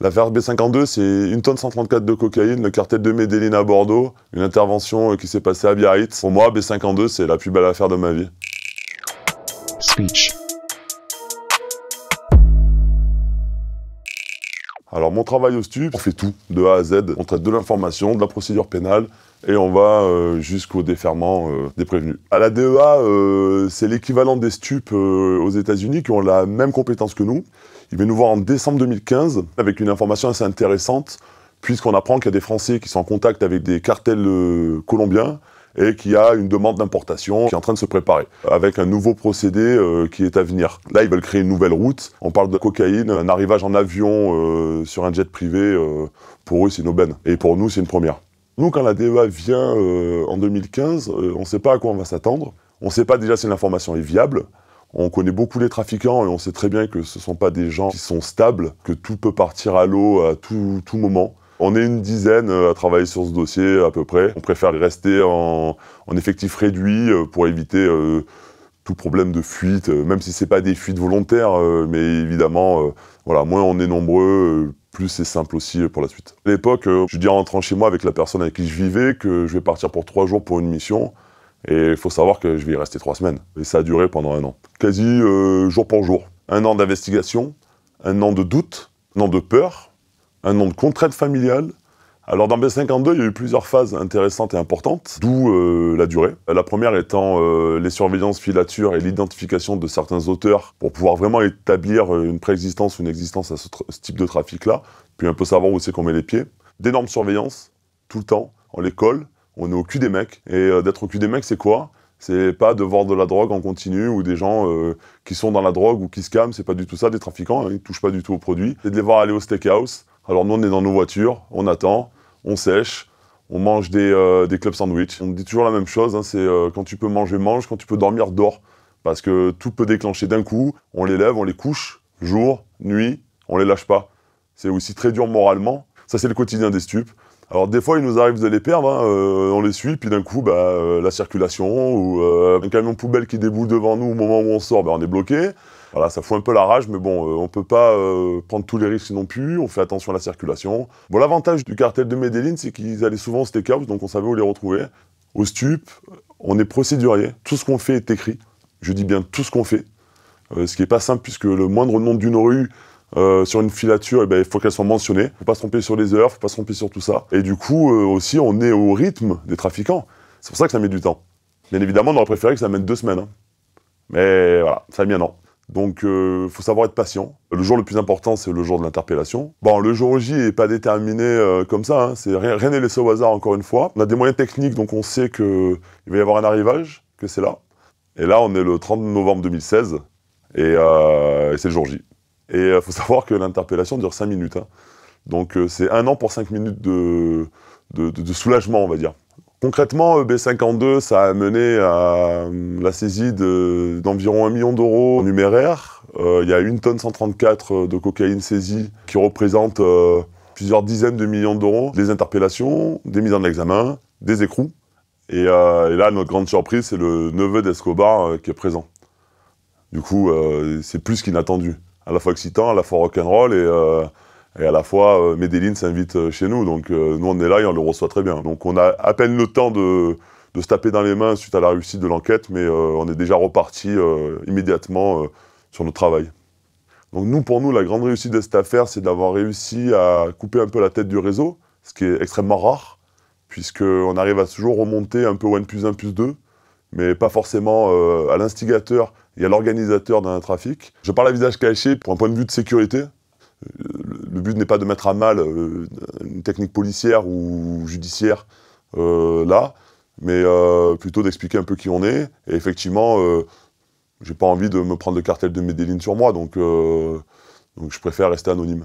L'affaire B52, c'est 1 tonne 134 de cocaïne, le cartel de Medellín à Bordeaux, une intervention qui s'est passée à Biarritz. Pour moi, B52, c'est la plus belle affaire de ma vie. Speech. Alors mon travail au STUP, on fait tout, de A à Z. On traite de l'information, de la procédure pénale, et on va jusqu'au déferrement des prévenus. À la DEA, c'est l'équivalent des STUP aux États-Unis qui ont la même compétence que nous. Ils viennent nous voir en décembre 2015 avec une information assez intéressante, puisqu'on apprend qu'il y a des Français qui sont en contact avec des cartels colombiens et qu'il y a une demande d'importation qui est en train de se préparer, avec un nouveau procédé qui est à venir. Là, ils veulent créer une nouvelle route. On parle de cocaïne, un arrivage en avion sur un jet privé, pour eux, c'est une aubaine. Et pour nous, c'est une première. Nous, quand la DEA vient en 2015, on ne sait pas à quoi on va s'attendre. On ne sait pas déjà si l'information est viable. On connaît beaucoup les trafiquants et on sait très bien que ce ne sont pas des gens qui sont stables, que tout peut partir à l'eau à tout moment. On est une dizaine à travailler sur ce dossier à peu près. On préfère rester en effectif réduit pour éviter tout problème de fuite, même si ce n'est pas des fuites volontaires, mais évidemment, voilà, moins on est nombreux, plus c'est simple aussi pour la suite. À l'époque, je dis en rentrant chez moi avec la personne avec qui je vivais que je vais partir pour 3 jours pour une mission. Et il faut savoir que je vais y rester 3 semaines. Et ça a duré pendant 1 an. Quasi jour pour jour. 1 an d'investigation, 1 an de doute, 1 an de peur, 1 an de contrainte familiale. Alors dans B52, il y a eu plusieurs phases intéressantes et importantes, d'où la durée. La première étant les surveillances, filatures et l'identification de certains auteurs pour pouvoir vraiment établir une préexistence ou une existence à ce type de trafic-là, puis un peu savoir où c'est qu'on met les pieds. D'énormes surveillances, tout le temps, on les colle. On est au cul des mecs. Et d'être au cul des mecs, c'est quoi? C'est pas de vendre de la drogue en continu ou des gens qui sont dans la drogue ou qui se calment, c'est pas du tout ça, des trafiquants, hein, ils touchent pas du tout aux produits. C'est de les voir aller au steakhouse. Alors nous, on est dans nos voitures, on attend, on sèche, on mange des club sandwich. On dit toujours la même chose, hein, c'est quand tu peux manger, mange, quand tu peux dormir, dors. Parce que tout peut déclencher d'un coup, on les lève, on les couche, jour, nuit, on les lâche pas. C'est aussi très dur moralement. Ça, c'est le quotidien des stupes. Alors des fois, il nous arrive de les perdre, hein, on les suit, puis d'un coup, la circulation, ou un camion poubelle qui déboule devant nous au moment où on sort, on est bloqué. Voilà, ça fout un peu la rage, mais bon, on peut pas prendre tous les risques non plus, on fait attention à la circulation. Bon, l'avantage du cartel de Medellín, c'est qu'ils allaient souvent au steakhouse, donc on savait où les retrouver. Au STUP, on est procédurier, tout ce qu'on fait est écrit. Je dis bien tout ce qu'on fait, ce qui est pas simple, puisque le moindre nom d'une rue, sur une filature, il faut qu'elle soit mentionnée. Faut pas se tromper sur les heures, faut pas se tromper sur tout ça. Et du coup, aussi, on est au rythme des trafiquants. C'est pour ça que ça met du temps. Bien évidemment, on aurait préféré que ça mette 2 semaines. Hein. Mais voilà, ça a mis 1 an. Donc, faut savoir être patient. Le jour le plus important, c'est le jour de l'interpellation. Bon, le jour J n'est pas déterminé comme ça. Hein. Rien n'est laissé au hasard, encore une fois. On a des moyens techniques, donc on sait qu'il va y avoir un arrivage, que c'est là. Et là, on est le 30 novembre 2016. Et c'est le jour J. Et il faut savoir que l'interpellation dure 5 minutes. Hein. Donc c'est 1 an pour 5 minutes de soulagement, on va dire. Concrètement, B52, ça a mené à la saisie d'environ 1 million d'euros en numéraire. Il y a 1 tonne 134 de cocaïne saisie qui représente plusieurs dizaines de millions d'euros. Des interpellations, des mises en examen, des écrous. Et là, notre grande surprise, c'est le neveu d'Escobar qui est présent. Du coup, c'est plus qu'inattendu. À la fois excitant, à la fois rock'n'roll et à la fois Medellín s'invite chez nous. Donc nous on est là et on le reçoit très bien. Donc on a à peine le temps de se taper dans les mains suite à la réussite de l'enquête, mais on est déjà reparti immédiatement sur notre travail. Donc nous, pour nous, la grande réussite de cette affaire, c'est d'avoir réussi à couper un peu la tête du réseau, ce qui est extrêmement rare, puisqu'on arrive à toujours remonter un peu au N+1+2, mais pas forcément à l'instigateur et à l'organisateur d'un trafic. Je parle à visage caché pour un point de vue de sécurité. Le but n'est pas de mettre à mal une technique policière ou judiciaire là, mais plutôt d'expliquer un peu qui on est. Et effectivement, j'ai pas envie de me prendre le cartel de Medellín sur moi, donc je préfère rester anonyme.